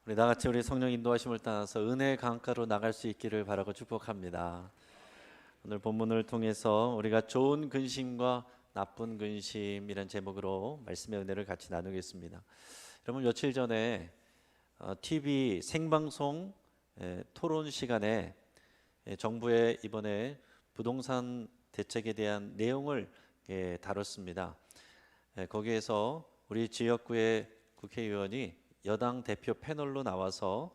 우리 나같이 우리 성령 인도하심을 따라서 은혜의 강가로 나갈 수 있기를 바라고 축복합니다. 오늘 본문을 통해서 우리가 좋은 근심과 나쁜 근심이란 제목으로 말씀의 은혜를 같이 나누겠습니다. 여러분, 며칠 전에 TV 생방송 토론 시간에 정부의 이번에 부동산 대책에 대한 내용을 다뤘습니다. 거기에서 우리 지역구의 국회의원이 여당 대표 패널로 나와서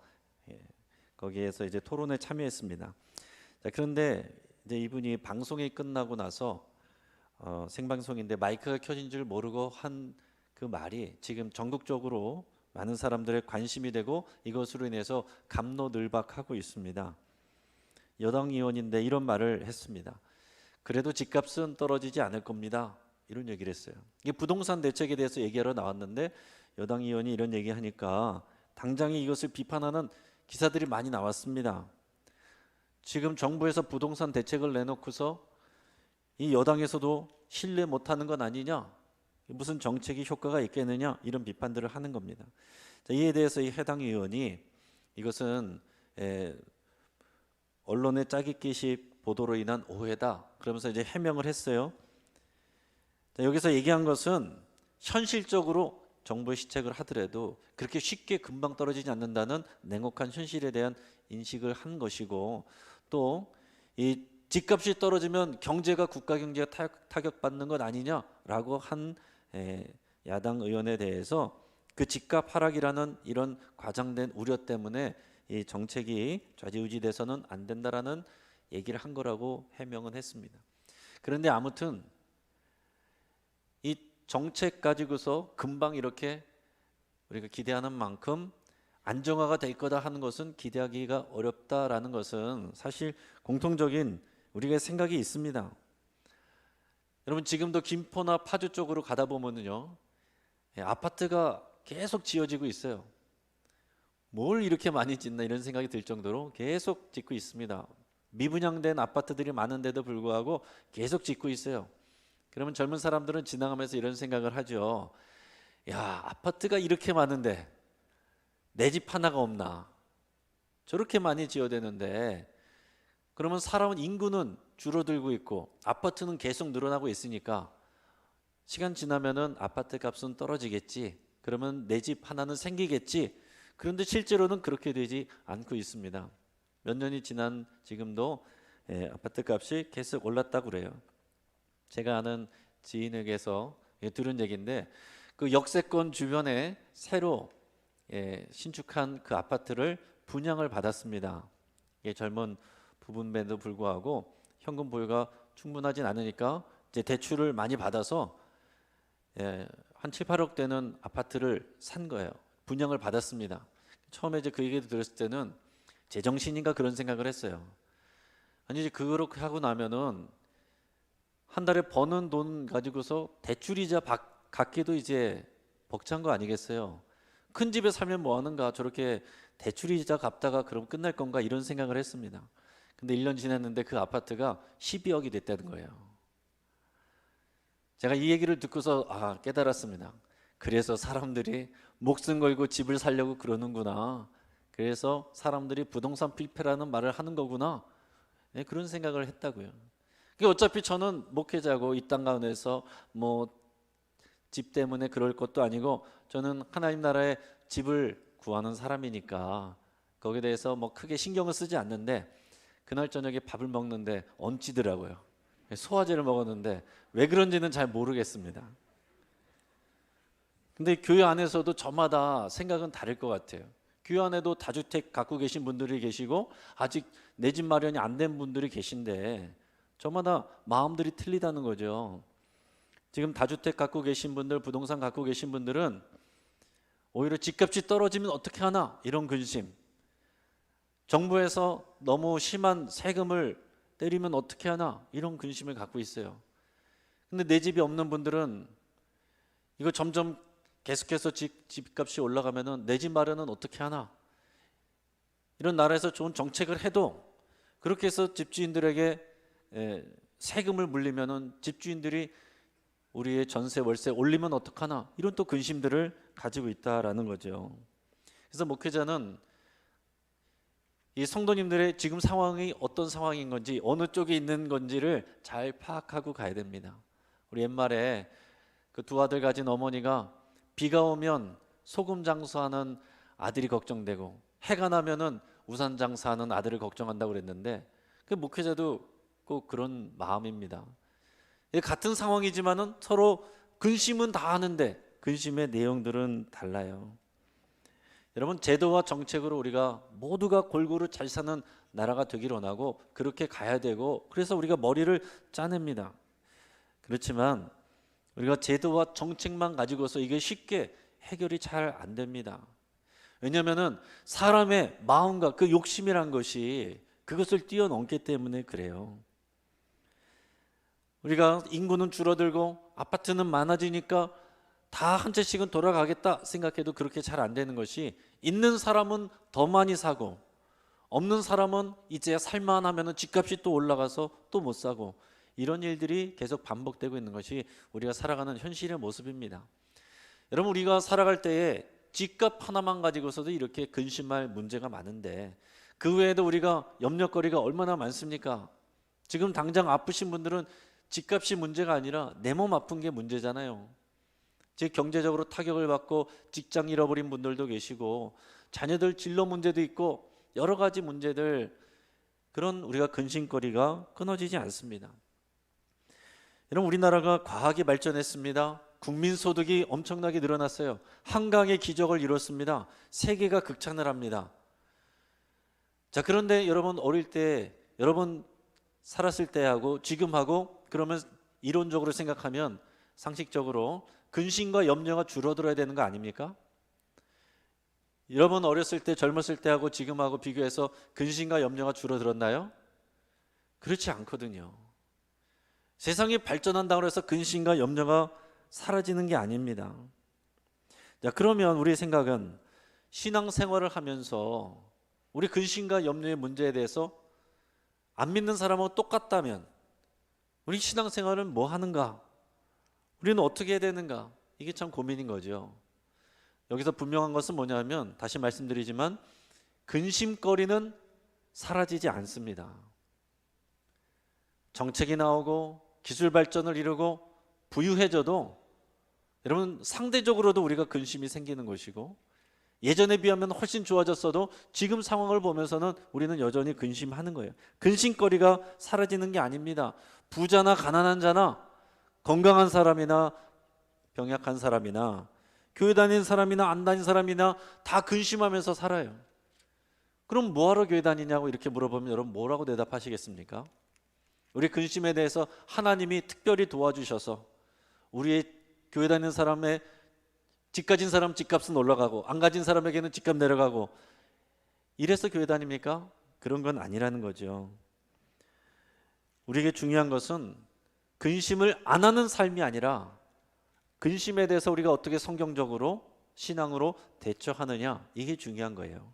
거기에서 이제 토론에 참여했습니다. 자, 그런데 이제 이분이 방송이 끝나고 나서 생방송인데 마이크가 켜진 줄 모르고 한 그 말이 지금 전국적으로 많은 사람들의 관심이 되고 이것으로 인해서 갑로늘박하고 있습니다. 여당 의원인데 이런 말을 했습니다. 그래도 집값은 떨어지지 않을 겁니다. 이런 얘기를 했어요. 이게 부동산 대책에 대해서 얘기하러 나왔는데 여당 의원이 이런 얘기하니까 당장에 이것을 비판하는 기사들이 많이 나왔습니다. 지금 정부에서 부동산 대책을 내놓고서 이 여당에서도 신뢰 못하는 건 아니냐? 무슨 정책이 효과가 있겠느냐? 이런 비판들을 하는 겁니다. 자, 이에 대해서 이 해당 의원이 이것은 언론의 짜깁기식 보도로 인한 오해다. 그러면서 이제 해명을 했어요. 자, 여기서 얘기한 것은 현실적으로 정부의 시책을 하더라도 그렇게 쉽게 금방 떨어지지 않는다는 냉혹한 현실에 대한 인식을 한 것이고, 또 이 집값이 떨어지면 경제가 국가 경제가 타격받는 것 아니냐라고 한 야당 의원에 대해서 그 집값 하락이라는 이런 과장된 우려 때문에 이 정책이 좌지우지돼서는 안 된다라는 얘기를 한 거라고 해명은 했습니다. 그런데 아무튼 이 정책 가지고서 금방 이렇게 우리가 기대하는 만큼 안정화가 될 거다 하는 것은 기대하기가 어렵다라는 것은 사실 공통적인 우리가 생각이 있습니다. 여러분, 지금도 김포나 파주 쪽으로 가다 보면은요, 아파트가 계속 지어지고 있어요. 뭘 이렇게 많이 짓나 이런 생각이 들 정도로 계속 짓고 있습니다. 미분양된 아파트들이 많은데도 불구하고 계속 짓고 있어요. 그러면 젊은 사람들은 지나가면서 이런 생각을 하죠. 야, 아파트가 이렇게 많은데 내 집 하나가 없나? 저렇게 많이 지어야 되는데, 그러면 사람은 인구는 줄어들고 있고 아파트는 계속 늘어나고 있으니까 시간 지나면은 아파트 값은 떨어지겠지. 그러면 내 집 하나는 생기겠지. 그런데 실제로는 그렇게 되지 않고 있습니다. 몇 년이 지난 지금도 아파트 값이 계속 올랐다고 그래요. 제가 아는 지인에게서 들은 얘기인데, 그 역세권 주변에 새로 신축한 그 아파트를 분양을 받았습니다. 젊은 부부임에도 불구하고 현금 보유가 충분하진 않으니까 이제 대출을 많이 받아서 한 7, 8억 되는 아파트를 산 거예요. 분양을 받았습니다. 처음에 이제 그 얘기를 들었을 때는 제정신인가 그런 생각을 했어요. 아니, 이제 그렇게 하고 나면은 한 달에 버는 돈 가지고서 대출이자 갚기도 이제 벅찬 거 아니겠어요? 큰 집에 살면 뭐 하는가, 저렇게 대출이자 갚다가 그럼 끝날 건가 이런 생각을 했습니다. 근데 1년 지났는데 그 아파트가 12억이 됐다는 거예요. 제가 이 얘기를 듣고서 깨달았습니다. 그래서 사람들이 목숨 걸고 집을 살려고 그러는구나. 그래서 사람들이 부동산 필패라는 말을 하는 거구나. 그런 생각을 했다고요. 어차피 저는 목회자고 이 땅 가운데서 뭐 집 때문에 그럴 것도 아니고 저는 하나님 나라에 집을 구하는 사람이니까 거기에 대해서 뭐 크게 신경을 쓰지 않는데, 그날 저녁에 밥을 먹는데 얹히더라고요. 소화제를 먹었는데 왜 그런지는 잘 모르겠습니다. 근데 교회 안에서도 저마다 생각은 다를 것 같아요. 교회 안에도 다주택 갖고 계신 분들이 계시고 아직 내 집 마련이 안 된 분들이 계신데 저마다 마음들이 틀리다는 거죠. 지금 다주택 갖고 계신 분들, 부동산 갖고 계신 분들은 오히려 집값이 떨어지면 어떻게 하나 이런 근심, 정부에서 너무 심한 세금을 때리면 어떻게 하나 이런 근심을 갖고 있어요. 근데 내 집이 없는 분들은 이거 점점 계속해서 집값이 올라가면은 내 집 마련은 어떻게 하나, 이런 나라에서 좋은 정책을 해도 그렇게 해서 집주인들에게 세금을 물리면은 집주인들이 우리의 전세 월세 올리면 어떡하나, 이런 또 근심들을 가지고 있다라는 거죠. 그래서 목회자는 이 성도님들의 지금 상황이 어떤 상황인 건지, 어느 쪽에 있는 건지를 잘 파악하고 가야 됩니다. 우리 옛말에 그 두 아들 가진 어머니가 비가 오면 소금 장수하는 아들이 걱정되고 해가 나면은 우산 장사하는 아들을 걱정한다고 그랬는데, 그 목회자도 꼭 그런 마음입니다. 같은 상황이지만은 서로 근심은 다 하는데 근심의 내용들은 달라요. 여러분, 제도와 정책으로 우리가 모두가 골고루 잘 사는 나라가 되길 원하고 그렇게 가야 되고, 그래서 우리가 머리를 짜냅니다. 그렇지만 우리가 제도와 정책만 가지고서 이게 쉽게 해결이 잘 안 됩니다. 왜냐하면은 사람의 마음과 그 욕심이란 것이 그것을 뛰어넘기 때문에 그래요. 우리가 인구는 줄어들고 아파트는 많아지니까 다 한 채씩은 돌아가겠다 생각해도 그렇게 잘 안 되는 것이, 있는 사람은 더 많이 사고 없는 사람은 이제야 살만하면 집값이 또 올라가서 또 못 사고, 이런 일들이 계속 반복되고 있는 것이 우리가 살아가는 현실의 모습입니다. 여러분, 우리가 살아갈 때에 집값 하나만 가지고서도 이렇게 근심할 문제가 많은데 그 외에도 우리가 염려거리가 얼마나 많습니까? 지금 당장 아프신 분들은 집값이 문제가 아니라 내 몸 아픈 게 문제잖아요. 즉 경제적으로 타격을 받고 직장 잃어버린 분들도 계시고 자녀들 진로 문제도 있고 여러 가지 문제들, 그런 우리가 근심거리가 끊어지지 않습니다. 여러분, 우리나라가 과학이 발전했습니다. 국민소득이 엄청나게 늘어났어요. 한강의 기적을 이뤘습니다. 세계가 극찬을 합니다. 자, 그런데 여러분, 어릴 때 여러분 살았을 때하고 지금하고 그러면 이론적으로 생각하면 상식적으로 근심과 염려가 줄어들어야 되는 거 아닙니까? 여러분 어렸을 때 젊었을 때하고 지금하고 비교해서 근심과 염려가 줄어들었나요? 그렇지 않거든요. 세상이 발전한다고 해서 근심과 염려가 사라지는 게 아닙니다. 자, 그러면 우리의 생각은 신앙생활을 하면서 우리 근심과 염려의 문제에 대해서 안 믿는 사람하고 똑같다면 우리 신앙생활은 뭐 하는가? 우리는 어떻게 해야 되는가? 이게 참 고민인 거죠. 여기서 분명한 것은 뭐냐면, 다시 말씀드리지만 근심거리는 사라지지 않습니다. 정책이 나오고 기술 발전을 이루고 부유해져도 여러분 상대적으로도 우리가 근심이 생기는 것이고, 예전에 비하면 훨씬 좋아졌어도 지금 상황을 보면서는 우리는 여전히 근심하는 거예요. 근심거리가 사라지는 게 아닙니다. 부자나 가난한 자나 건강한 사람이나 병약한 사람이나 교회 다니는 사람이나 안 다니는 사람이나 다 근심하면서 살아요. 그럼 뭐하러 교회 다니냐고 이렇게 물어보면 여러분 뭐라고 대답하시겠습니까? 우리 근심에 대해서 하나님이 특별히 도와주셔서 우리의 교회 다니는 사람의 집 가진 사람 집값은 올라가고 안 가진 사람에게는 집값 내려가고, 이래서 교회 다닙니까? 그런 건 아니라는 거죠. 우리에게 중요한 것은 근심을 안 하는 삶이 아니라 근심에 대해서 우리가 어떻게 성경적으로 신앙으로 대처하느냐, 이게 중요한 거예요.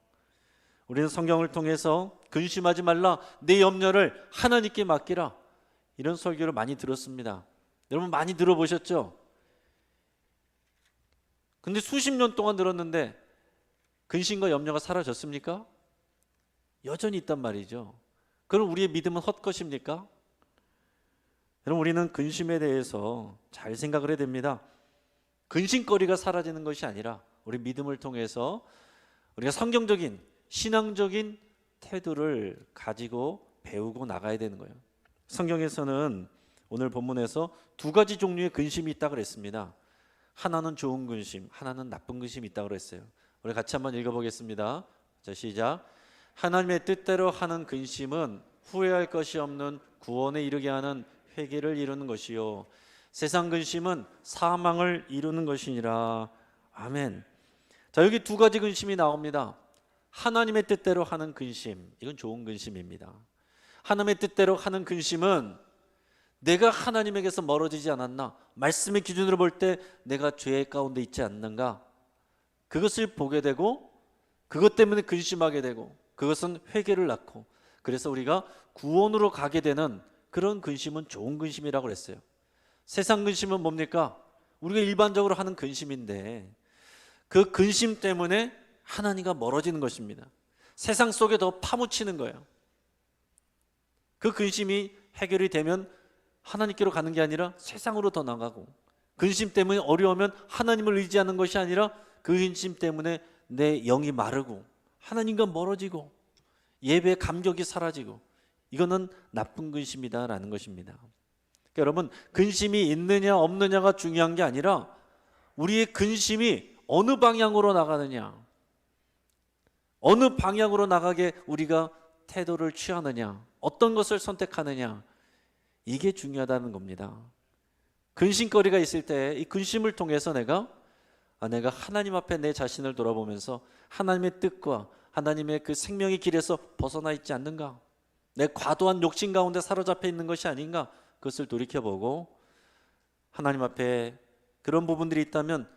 우리는 성경을 통해서 근심하지 말라, 내 염려를 하나님께 맡기라, 이런 설교를 많이 들었습니다. 여러분 많이 들어보셨죠? 근데 수십 년 동안 들었는데 근심과 염려가 사라졌습니까? 여전히 있단 말이죠. 그럼 우리의 믿음은 헛것입니까? 여러분, 우리는 근심에 대해서 잘 생각을 해야 됩니다. 근심거리가 사라지는 것이 아니라 우리 믿음을 통해서 우리가 성경적인 신앙적인 태도를 가지고 배우고 나가야 되는 거예요. 성경에서는 오늘 본문에서 두 가지 종류의 근심이 있다고 그랬습니다. 하나는 좋은 근심, 하나는 나쁜 근심이 있다고 그랬어요. 우리 같이 한번 읽어보겠습니다. 자, 시작. 하나님의 뜻대로 하는 근심은 후회할 것이 없는 구원에 이르게 하는 회개를 이루는 것이요, 세상 근심은 사망을 이루는 것이니라. 아멘. 자, 여기 두 가지 근심이 나옵니다. 하나님의 뜻대로 하는 근심, 이건 좋은 근심입니다. 하나님의 뜻대로 하는 근심은 내가 하나님에게서 멀어지지 않았나, 말씀의 기준으로 볼 때 내가 죄 가운데 있지 않는가, 그것을 보게 되고 그것 때문에 근심하게 되고 그것은 회개를 낳고, 그래서 우리가 구원으로 가게 되는 그런 근심은 좋은 근심이라고 그랬어요. 세상 근심은 뭡니까? 우리가 일반적으로 하는 근심인데 그 근심 때문에 하나님과 멀어지는 것입니다. 세상 속에 더 파묻히는 거예요. 그 근심이 해결이 되면 하나님께로 가는 게 아니라 세상으로 더 나가고, 근심 때문에 어려우면 하나님을 의지하는 것이 아니라 그 근심 때문에 내 영이 마르고 하나님과 멀어지고 예배의 감격이 사라지고, 이거는 나쁜 근심이다라는 것입니다. 그러니까 여러분, 근심이 있느냐 없느냐가 중요한 게 아니라 우리의 근심이 어느 방향으로 나가느냐, 어느 방향으로 나가게 우리가 태도를 취하느냐, 어떤 것을 선택하느냐, 이게 중요하다는 겁니다. 근심거리가 있을 때 이 근심을 통해서 내가 하나님 앞에 내 자신을 돌아보면서 하나님의 뜻과 하나님의 그 생명의 길에서 벗어나 있지 않는가, 내 과도한 욕심 가운데 사로잡혀 있는 것이 아닌가, 그것을 돌이켜보고 하나님 앞에 그런 부분들이 있다면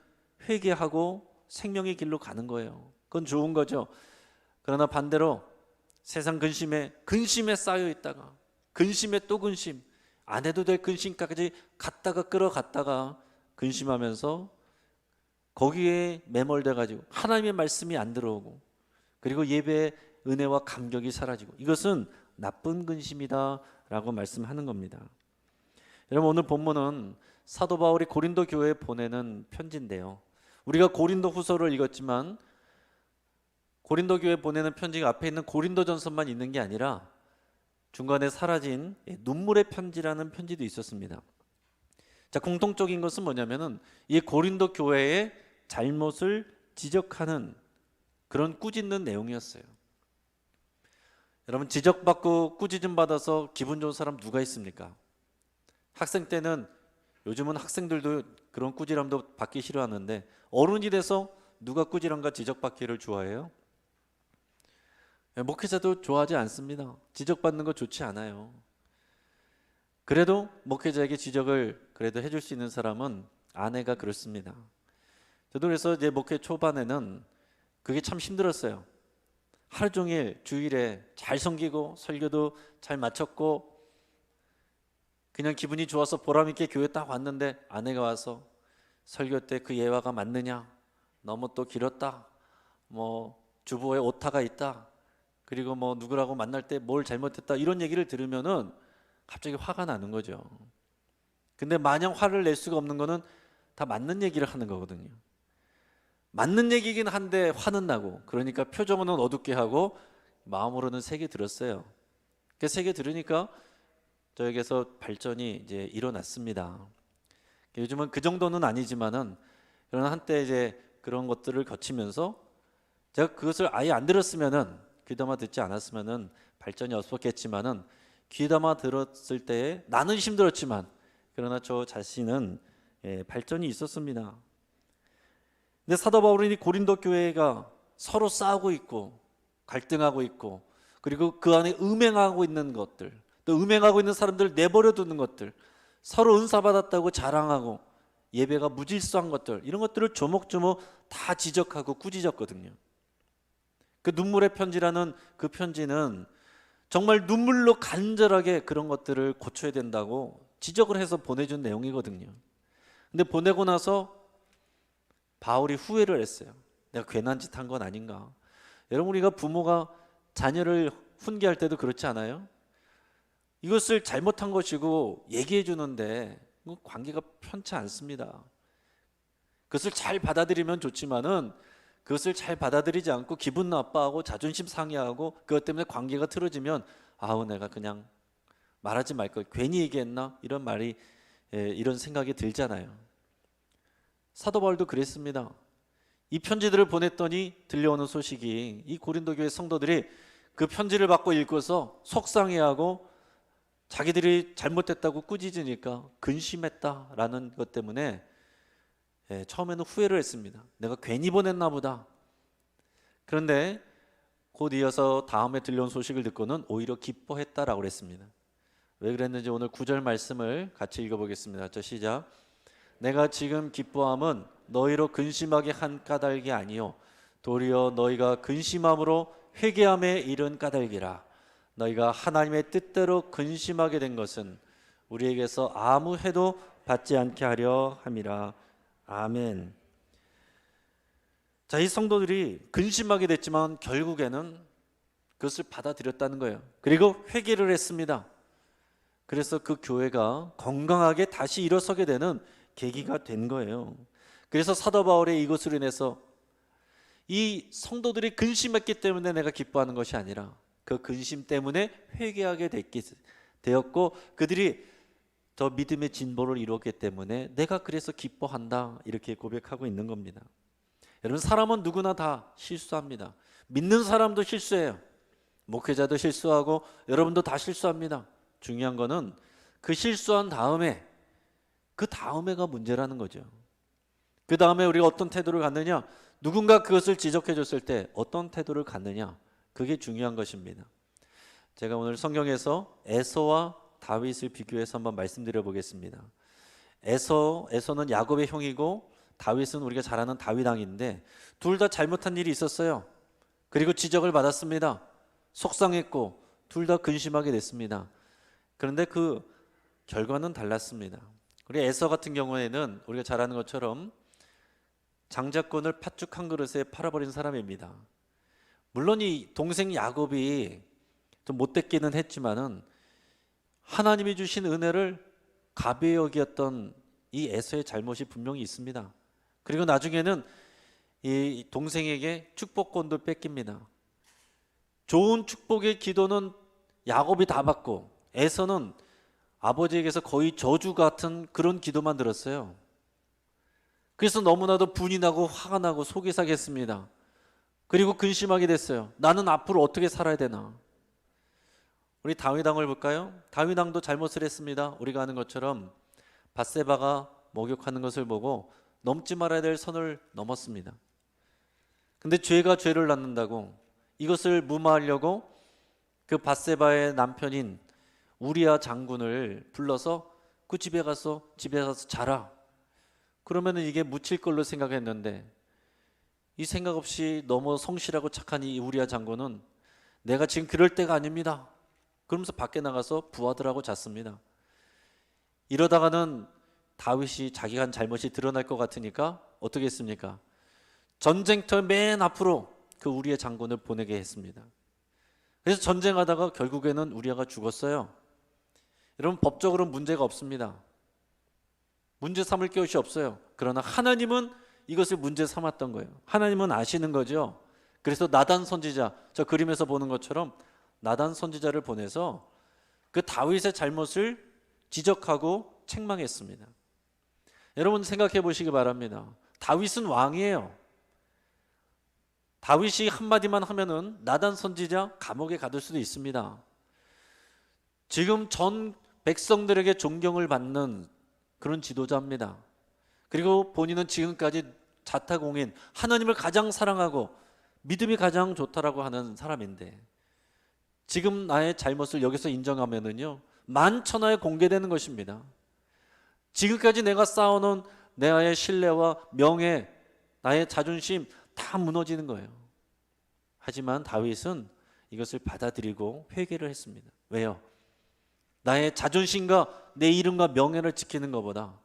회개하고 생명의 길로 가는 거예요. 그건 좋은 거죠. 그러나 반대로 세상 근심에 쌓여 있다가 근심에 또 근심, 안 해도 될 근심까지 갔다가 끌어갔다가 근심하면서 거기에 매몰돼 가지고 하나님의 말씀이 안 들어오고, 그리고 예배의 은혜와 감격이 사라지고, 이것은 나쁜 근심이다라고 말씀하는 겁니다. 여러분, 오늘 본문은 사도 바울이 고린도 교회에 보내는 편지인데요, 우리가 고린도 후서를 읽었지만 고린도 교회에 보내는 편지가 앞에 있는 고린도전서만 있는 게 아니라 중간에 사라진 눈물의 편지라는 편지도 있었습니다. 자, 공통적인 것은 뭐냐면은 이 고린도 교회의 잘못을 지적하는 그런 꾸짖는 내용이었어요. 여러분, 지적받고 꾸짖음 받아서 기분 좋은 사람 누가 있습니까? 학생 때는, 요즘은 학생들도 그런 꾸지람도 받기 싫어하는데, 어른이 돼서 누가 꾸지람과 지적받기를 좋아해요? 목회자도 좋아하지 않습니다. 지적받는 거 좋지 않아요. 그래도 목회자에게 지적을 그래도 해줄 수 있는 사람은 아내가 그렇습니다. 저도 그래서 이제 목회 초반에는 그게 참 힘들었어요. 하루 종일 주일에 잘 섬기고 설교도 잘 마쳤고 그냥 기분이 좋아서 보람 있게 교회 딱 왔는데 아내가 와서 설교 때 그 예화가 맞느냐, 너무 또 길었다, 뭐 주보에 오타가 있다, 그리고 뭐 누구라고 만날 때 뭘 잘못했다, 이런 얘기를 들으면은 갑자기 화가 나는 거죠. 근데 마냥 화를 낼 수가 없는 거는 다 맞는 얘기를 하는 거거든요. 맞는 얘기긴 한데 화는 나고, 그러니까 표정은 어둡게 하고 마음으로는 세게 들었어요. 그 세게 들으니까 저에게서 발전이 이제 일어났습니다. 요즘은 그 정도는 아니지만은, 그러나 한때 이제 그런 것들을 거치면서 제가 그것을 아예 안 들었으면은, 귀담아 듣지 않았으면은 발전이 없었겠지만은, 귀담아 들었을 때에 나는 힘들었지만 그러나 저 자신은 발전이 있었습니다. 근데 사도 바울은 이 고린도 교회가 서로 싸우고 있고 갈등하고 있고, 그리고 그 안에 음행하고 있는 것들, 또 음행하고 있는 사람들을 내버려 두는 것들, 서로 은사 받았다고 자랑하고 예배가 무질서한 것들, 이런 것들을 조목조목 다 지적하고 꾸짖었거든요. 그 눈물의 편지라는 그 편지는 정말 눈물로 간절하게 그런 것들을 고쳐야 된다고 지적을 해서 보내준 내용이거든요. 근데 보내고 나서 바울이 후회를 했어요. 내가 괜한 짓 한 건 아닌가. 여러분, 우리가 부모가 자녀를 훈계할 때도 그렇지 않아요? 이것을 잘못한 것이고 얘기해 주는데 관계가 편치 않습니다. 그것을 잘 받아들이면 좋지만은 그것을 잘 받아들이지 않고 기분 나빠하고 자존심 상해하고 그것 때문에 관계가 틀어지면, 아우 내가 그냥 말하지 말 걸, 괜히 얘기했나, 이런 말이 이런 생각이 들잖아요. 사도 바울도 그랬습니다. 이 편지들을 보냈더니 들려오는 소식이, 이 고린도 교회 성도들이 그 편지를 받고 읽고서 속상해하고 자기들이 잘못했다고 꾸짖으니까 근심했다라는 것 때문에 처음에는 후회를 했습니다. 내가 괜히 보냈나 보다. 그런데 곧 이어서 다음에 들려온 소식을 듣고는 오히려 기뻐했다라고 그랬습니다. 왜 그랬는지 오늘 9절 말씀을 같이 읽어보겠습니다. 저 시작. 내가 지금 기뻐함은 너희로 근심하게 한 까닭이 아니요 도리어 너희가 근심함으로 회개함에 이른 까닭이라. 너희가 하나님의 뜻대로 근심하게 된 것은 우리에게서 아무 해도 받지 않게 하려 함이라. 아멘. 여러분, 우리가 부모가 자녀를 훈계할 때도 그렇지 않아요? 여러분, 그 부모가 자녀를 훈계할 때도 그렇지 않아요? 이것을 잘못한 것이고 얘기해 주는데 나는 힘들었지만 그것을 잘 받아들이면 좋지만은 그것을 잘 받아들이지 않고 기분 나빠하고 자존심 상해하고 그것 때문에 관계가 틀어지면, 아우 내가 그냥 말하지 말 걸, 괜히 얘기했나, 이런 말이 자, 이 성도들이 근심하게 됐지만 결국에는 그것을 받아들였다는 거예요. 그리고 회개를 했습니다. 그래서 그 교회가 건강하게 다시 일어서게 되는 계기가 된 거예요. 그래서 사도 바울의 이것으로 인해서 이 성도들이 근심했기 때문에 내가 기뻐하는 것이 아니라 그 근심 때문에 회개하게 되었고 그들이 더 믿음의 진보를 이루었기 때문에 내가 그래서 기뻐한다, 이렇게 고백하고 있는 겁니다. 여러분, 사람은 누구나 다 실수합니다. 믿는 사람도 실수해요. 목회자도 실수하고 여러분도 다 실수합니다. 중요한 거는 그 실수한 다음에 그 다음에가 문제라는 거죠. 그 다음에 우리가 어떤 태도를 갖느냐, 누군가 그것을 지적해 줬을 때 어떤 태도를 갖느냐, 그게 중요한 것입니다. 제가 오늘 성경에서 에서와 다윗을 비교해서 한번 말씀드려 보겠습니다. 에서는 야곱의 형이고 다윗은 우리가 잘 아는 다윗 왕인데 둘 다 잘못한 일이 있었어요. 그리고 지적을 받았습니다. 속상했고 둘 다 근심하게 됐습니다. 그런데 그 결과는 달랐습니다. 우리 에서 같은 경우에는 우리가 잘 아는 것처럼 장자권을 팥죽 한 그릇에 팔아버린 사람입니다. 물론 이 동생 야곱이 좀 못됐기는 했지만은 하나님이 주신 은혜를 가벼이 여겼던 이 에서의 잘못이 분명히 있습니다. 그리고 나중에는 이 동생에게 축복권도 뺏깁니다. 좋은 축복의 기도는 야곱이 다 받고 에서는 아버지에게서 거의 저주 같은 그런 기도만 들었어요. 그래서 너무나도 분이 나고 화가 나고 속이 상했습니다. 그리고 근심하게 됐어요. 나는 앞으로 어떻게 살아야 되나? 우리 다윗 왕을 볼까요? 다윗 왕도 잘못을 했습니다. 우리가 아는 것처럼 밧세바가 목욕하는 것을 보고 넘지 말아야 될 선을 넘었습니다. 근데 죄가 죄를 낳는다고 이것을 무마하려고 그 밧세바의 남편인 우리야 장군을 불러서 그 집에 가서 자라. 그러면은 이게 묻힐 걸로 생각했는데 이 생각 없이 너무 성실하고 착한 이 우리야 장군은 내가 지금 그럴 때가 아닙니다. 그러면서 밖에 나가서 부하들하고 잤습니다. 이러다가는 다윗이 자기가 한 잘못이 드러날 것 같으니까 어떻게 했습니까? 전쟁터 맨 앞으로 그 우리의 장군을 보내게 했습니다. 그래서 전쟁하다가 결국에는 우리아가 죽었어요. 여러분, 법적으로는 문제가 없습니다. 문제 삼을 것이 없어요. 그러나 하나님은 이것을 문제 삼았던 거예요. 하나님은 아시는 거죠. 그래서 나단 선지자, 저 그림에서 보는 것처럼 나단 선지자를 보내서 그 다윗의 잘못을 지적하고 책망했습니다. 여러분, 생각해 보시기 바랍니다. 다윗은 왕이에요. 다윗이 한마디만 하면은 나단 선지자 감옥에 가둘 수도 있습니다. 지금 전 백성들에게 존경을 받는 그런 지도자입니다. 그리고 본인은 지금까지 자타공인, 하나님을 가장 사랑하고 믿음이 가장 좋다라고 하는 사람인데 지금 나의 잘못을 여기서 인정하면은요, 만천하에 공개되는 것입니다. 지금까지 내가 쌓아놓은 나의 신뢰와 명예, 나의 자존심 다 무너지는 거예요. 하지만 다윗은 이것을 받아들이고 회개를 했습니다. 왜요? 나의 자존심과 내 이름과 명예를 지키는 것보다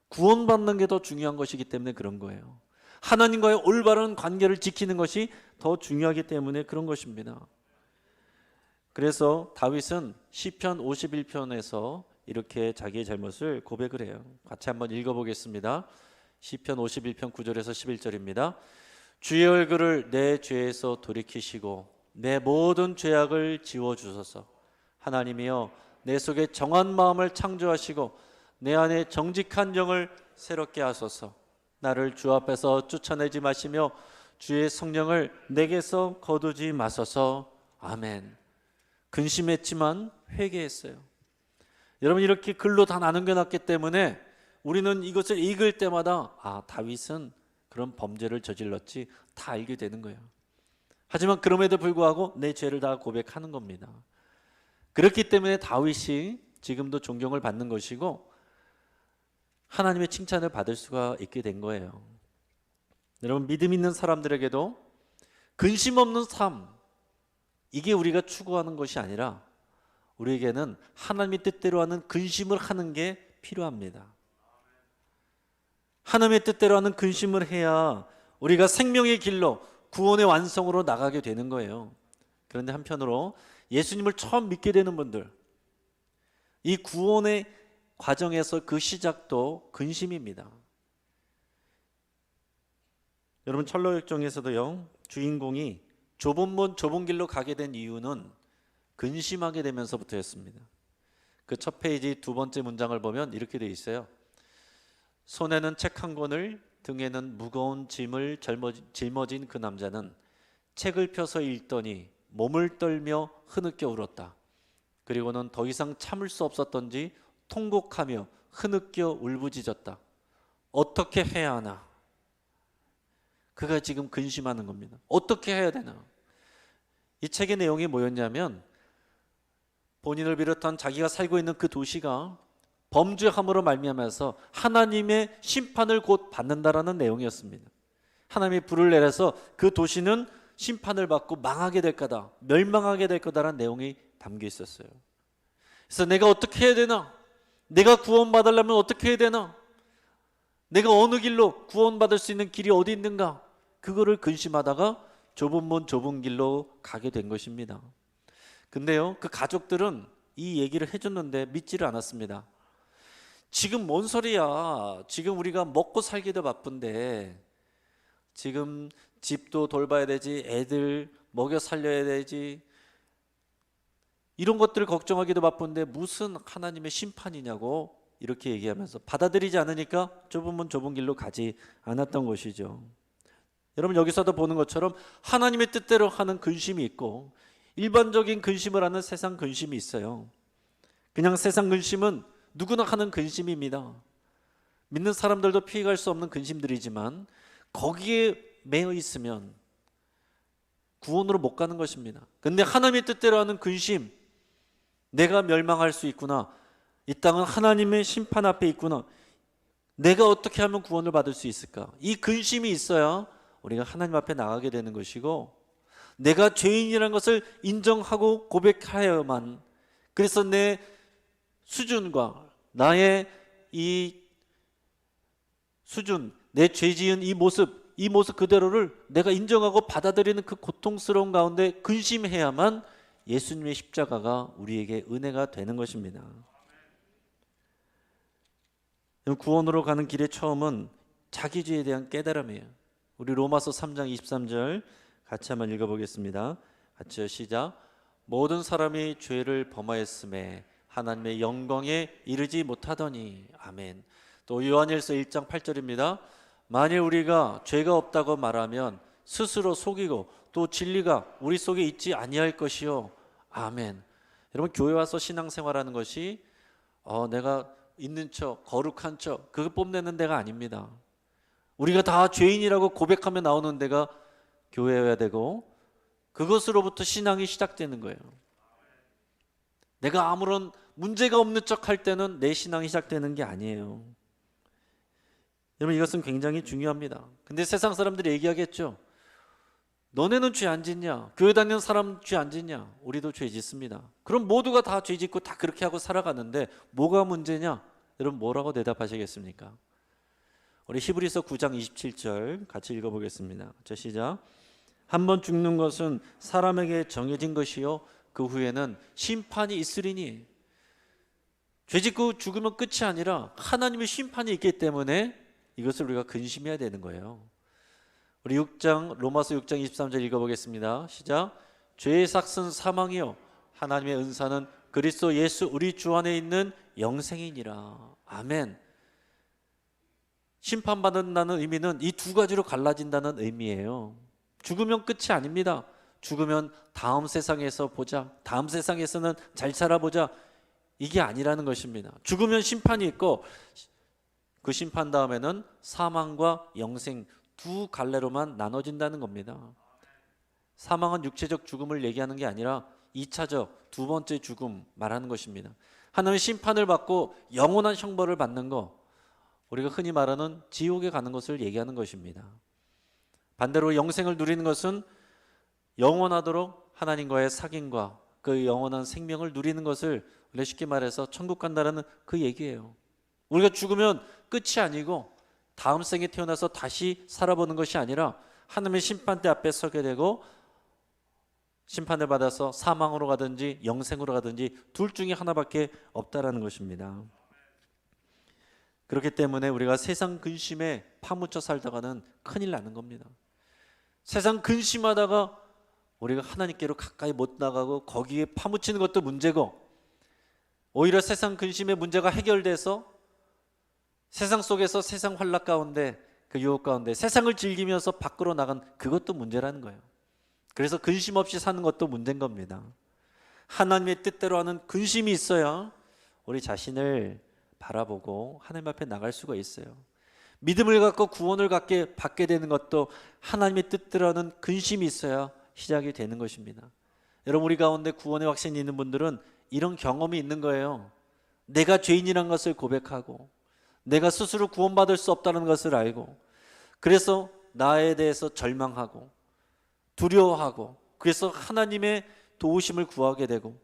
구원받는 게 더 중요한 것이기 때문에 그런 거예요. 하나님과의 올바른 관계를 지키는 것이 더 중요하기 때문에 그런 것입니다. 그래서 다윗은 시편 51편에서 이렇게 자기의 잘못을 고백을 해요. 같이 한번 읽어보겠습니다. 시편 51편 9절에서 11절입니다. 주의 얼굴을 내 죄에서 돌이키시고 내 모든 죄악을 지워주소서. 하나님이여, 내 속에 정한 마음을 창조하시고 내 안에 정직한 영을 새롭게 하소서. 나를 주 앞에서 쫓아내지 마시며 주의 성령을 내게서 거두지 마소서. 아멘. 근심했지만 회개했어요. 여러분, 이렇게 글로 다 나눠놨기 때문에 우리는 이것을 읽을 때마다 다윗은 그런 범죄를 저질렀지 다 알게 되는 거예요. 하지만 그럼에도 불구하고 내 죄를 다 고백하는 겁니다. 그렇기 때문에 다윗이 지금도 존경을 받는 것이고 하나님의 칭찬을 받을 수가 있게 된 거예요. 여러분, 믿음 있는 사람들에게도 근심 없는 삶, 이게 우리가 추구하는 것이 아니라 우리에게는 하나님의 뜻대로 하는 근심을 하는 게 필요합니다. 하나님의 뜻대로 하는 근심을 해야 우리가 생명의 길로 구원의 완성으로 나가게 되는 거예요. 그런데 한편으로 예수님을 처음 믿게 되는 분들, 이 구원의 과정에서 그 시작도 근심입니다. 여러분, 철로역정에서도요, 주인공이 좁은 문 좁은 길로 가게 된 이유는 근심하게 되면서부터였습니다. 그 첫 페이지 두 번째 문장을 보면 이렇게 되어 있어요. 손에는 책 한 권을, 등에는 무거운 짐을 짊어진 그 남자는 책을 펴서 읽더니 몸을 떨며 흐느껴 울었다. 그리고는 더 이상 참을 수 없었던지 통곡하며 흐느껴 울부짖었다. 어떻게 해야 하나? 그가 지금 근심하는 겁니다. 어떻게 해야 되나? 이 책의 내용이 뭐였냐면, 본인을 비롯한 자기가 살고 있는 그 도시가 범죄함으로 말미암아서 하나님의 심판을 곧 받는다라는 내용이었습니다. 하나님이 불을 내려서 그 도시는 심판을 받고 망하게 될 거다, 멸망하게 될 거다라는 내용이 담겨 있었어요. 그래서 내가 어떻게 해야 되나? 내가 구원받으려면 어떻게 해야 되나? 내가 어느 길로 구원받을 수 있는 길이 어디 있는가? 그거를 근심하다가 좁은 문 좁은 길로 가게 된 것입니다. 근데요, 그 가족들은 이 얘기를 해줬는데 믿지를 않았습니다. 지금 뭔 소리야? 지금 우리가 먹고 살기도 바쁜데, 지금 집도 돌봐야 되지, 애들 먹여 살려야 되지, 이런 것들을 걱정하기도 바쁜데 무슨 하나님의 심판이냐고 이렇게 얘기하면서 받아들이지 않으니까 좁은 문 좁은 길로 가지 않았던 것이죠. 여러분, 여기서도 보는 것처럼 하나님의 뜻대로 하는 근심이 있고 일반적인 근심을 하는 세상 근심이 있어요. 그냥 세상 근심은 누구나 하는 근심입니다. 믿는 사람들도 피해갈 수 없는 근심들이지만 거기에 매여 있으면 구원으로 못 가는 것입니다. 근데 하나님의 뜻대로 하는 근심, 내가 멸망할 수 있구나, 이 땅은 하나님의 심판 앞에 있구나, 내가 어떻게 하면 구원을 받을 수 있을까, 이 근심이 있어야 우리가 하나님 앞에 나가게 되는 것이고, 내가 죄인이라는 것을 인정하고 고백하여야만, 그래서 내 수준과 나의 이 수준, 내 죄 지은 이 모습 그대로를 내가 인정하고 받아들이는 그 고통스러운 가운데 근심해야만 예수님의 십자가가 우리에게 은혜가 되는 것입니다. 구원으로 가는 길의 처음은 자기 죄에 대한 깨달음이에요. 우리 로마서 3장 23절 같이 한번 읽어보겠습니다. 같이요, 시작. 모든 사람이 죄를 범하였음에 하나님의 영광에 이르지 못하더니. 아멘. 또 요한일서 1장 8절입니다. 만일 우리가 죄가 없다고 말하면 스스로 속이고 또 진리가 우리 속에 있지 아니할 것이요. 아멘. 여러분, 교회 와서 신앙생활하는 것이 내가 있는 척, 거룩한 척, 그거 뽐내는 데가 아닙니다. 우리가 다 죄인이라고 고백하며 나오는 데가 교회여야 되고, 그것으로부터 신앙이 시작되는 거예요. 내가 아무런 문제가 없는 척 할 때는 내 신앙이 시작되는 게 아니에요. 여러분, 이것은 굉장히 중요합니다. 근데 세상 사람들이 얘기하겠죠. 너네는 죄 안 짓냐? 교회 다니는 사람 죄 안 짓냐? 우리도 죄 짓습니다. 그럼 모두가 다 죄 짓고 다 그렇게 하고 살아가는데 뭐가 문제냐? 여러분, 뭐라고 대답하시겠습니까? 우리 히브리서 9장 27절 같이 읽어보겠습니다. 자, 시작. 한번 죽는 것은 사람에게 정해진 것이요 그 후에는 심판이 있으리니. 죄 짓고 죽으면 끝이 아니라 하나님의 심판이 있기 때문에 이것을 우리가 근심해야 되는 거예요. 우리 로마서 6장 23절 읽어보겠습니다. 시작. 죄의 삭은 사망이요 하나님의 은사는 그리스도 예수 우리 주 안에 있는 영생이니라. 아멘. 심판받는다는 의미는 이 두 가지로 갈라진다는 의미예요. 죽으면 끝이 아닙니다. 죽으면 다음 세상에서 보자, 다음 세상에서는 잘 살아보자, 이게 아니라는 것입니다. 죽으면 심판이 있고 그 심판 다음에는 사망과 영생 두 갈래로만 나눠진다는 겁니다. 사망은 육체적 죽음을 얘기하는 게 아니라 2차적 두 번째 죽음 말하는 것입니다. 하나님의 심판을 받고 영원한 형벌을 받는 거, 우리가 흔히 말하는 지옥에 가는 것을 얘기하는 것입니다. 반대로 영생을 누리는 것은 영원하도록 하나님과의 사귐과 그 영원한 생명을 누리는 것을 쉽게 말해서 천국 간다라는 그 얘기예요. 우리가 죽으면 끝이 아니고 다음 생에 태어나서 다시 살아보는 것이 아니라 하나님의 심판대 앞에 서게 되고 심판을 받아서 사망으로 가든지 영생으로 가든지 둘 중에 하나밖에 없다라는 것입니다. 그렇기 때문에 우리가 세상 근심에 파묻혀 살다가는 큰일 나는 겁니다. 세상 근심하다가 우리가 하나님께로 가까이 못 나가고 거기에 파묻히는 것도 문제고, 오히려 세상 근심의 문제가 해결돼서 세상 속에서 세상 환락 가운데, 그 유혹 가운데 세상을 즐기면서 밖으로 나간 그것도 문제라는 거예요. 그래서 근심 없이 사는 것도 문제인 겁니다. 하나님의 뜻대로 하는 근심이 있어야 우리 자신을 바라보고 하나님 앞에 나갈 수가 있어요. 믿음을 갖고 구원을 받게 되는 것도 하나님의 뜻대로 하는 근심이 있어야 시작이 되는 것입니다. 여러분, 우리 가운데 구원의 확신이 있는 분들은 이런 경험이 있는 거예요. 내가 죄인이라는 것을 고백하고 내가 스스로 구원받을 수 없다는 것을 알고, 그래서 나에 대해서 절망하고 두려워하고, 그래서 하나님의 도우심을 구하게 되고,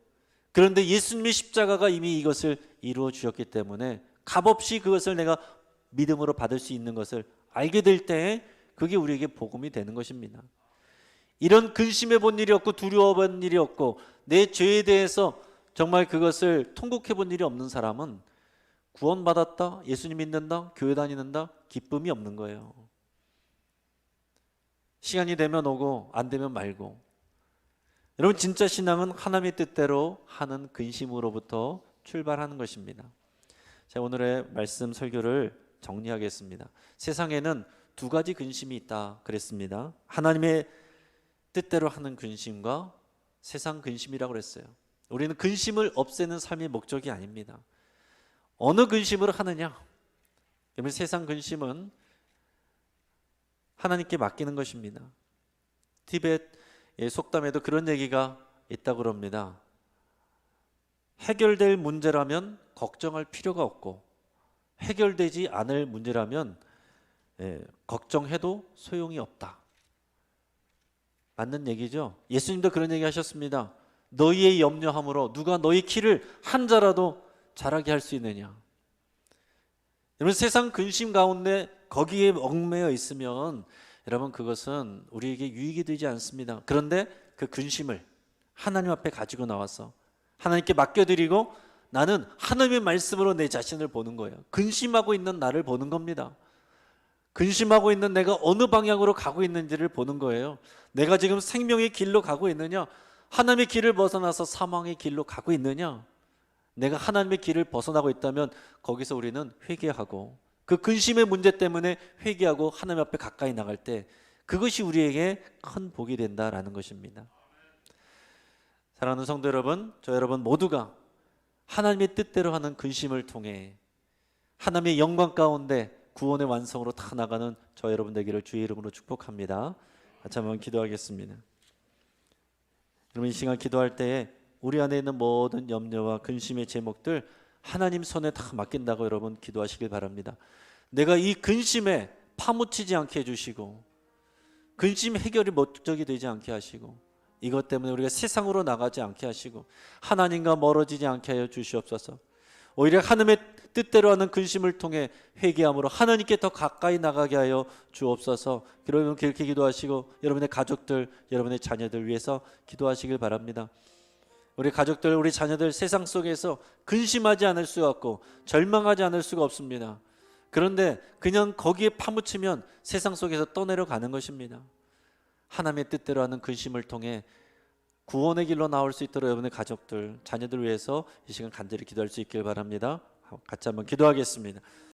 그런데 예수님의 십자가가 이미 이것을 이루어 주셨기 때문에 값없이 그것을 내가 믿음으로 받을 수 있는 것을 알게 될 때 그게 우리에게 복음이 되는 것입니다. 이런 근심해 본 일이 없고 두려워 본 일이 없고 내 죄에 대해서 정말 그것을 통곡해 본 일이 없는 사람은 구원받았다, 예수님 믿는다, 교회 다니는다, 기쁨이 없는 거예요. 시간이 되면 오고 안 되면 말고. 여러분, 진짜 신앙은 하나님의 뜻대로 하는 근심으로부터 출발하는 것입니다. 자, 오늘의 말씀 설교를 정리하겠습니다. 세상에는 두 가지 근심이 있다 그랬습니다. 하나님의 뜻대로 하는 근심과 세상 근심이라고 그랬어요. 우리는 근심을 없애는 삶의 목적이 아닙니다. 어느 근심으로 하느냐? 그러면 세상 근심은 하나님께 맡기는 것입니다. 티벳의 속담에도 그런 얘기가 있다고 그럽니다. 해결될 문제라면 걱정할 필요가 없고 해결되지 않을 문제라면 걱정해도 소용이 없다. 맞는 얘기죠. 예수님도 그런 얘기 하셨습니다. 너희의 염려함으로 누가 너희 키를 한 자라도 자라게 할 수 있느냐. 여러분, 세상 근심 가운데 거기에 얽매여 있으면 여러분 그것은 우리에게 유익이 되지 않습니다. 그런데 그 근심을 하나님 앞에 가지고 나와서 하나님께 맡겨드리고 나는 하나님의 말씀으로 내 자신을 보는 거예요. 근심하고 있는 나를 보는 겁니다. 근심하고 있는 내가 어느 방향으로 가고 있는지를 보는 거예요. 내가 지금 생명의 길로 가고 있느냐, 하나님의 길을 벗어나서 사망의 길로 가고 있느냐. 내가 하나님의 길을 벗어나고 있다면 거기서 우리는 회개하고 그 근심의 문제 때문에 회개하고 하나님 앞에 가까이 나갈 때 그것이 우리에게 큰 복이 된다라는 것입니다. 사랑하는 성도 여러분, 저 여러분 모두가 하나님의 뜻대로 하는 근심을 통해 하나님의 영광 가운데 구원의 완성으로 다 나가는 저 여러분 되기를 주의 이름으로 축복합니다. 같이 한번 기도하겠습니다. 여러분, 이 시간 기도할 때에 우리 안에 있는 모든 염려와 근심의 제목들 하나님 손에 다 맡긴다고 여러분 기도하시길 바랍니다. 내가 이 근심에 파묻히지 않게 해주시고 근심 해결이 목적이 되지 않게 하시고 이것 때문에 우리가 세상으로 나가지 않게 하시고 하나님과 멀어지지 않게 하여 주시옵소서. 오히려 하나님의 뜻대로 하는 근심을 통해 회개함으로 하나님께 더 가까이 나가게 하여 주옵소서. 여러분 그렇게 기도하시고 여러분의 가족들, 여러분의 자녀들 위해서 기도하시길 바랍니다. 우리 가족들, 우리 자녀들 세상 속에서 근심하지 않을 수가 없고 절망하지 않을 수가 없습니다. 그런데 그냥 거기에 파묻히면 세상 속에서 떠내려가는 것입니다. 하나님의 뜻대로 하는 근심을 통해 구원의 길로 나올 수 있도록 여러분의 가족들, 자녀들 위해서 이 시간 간절히 기도할 수 있길 바랍니다. 같이 한번 기도하겠습니다.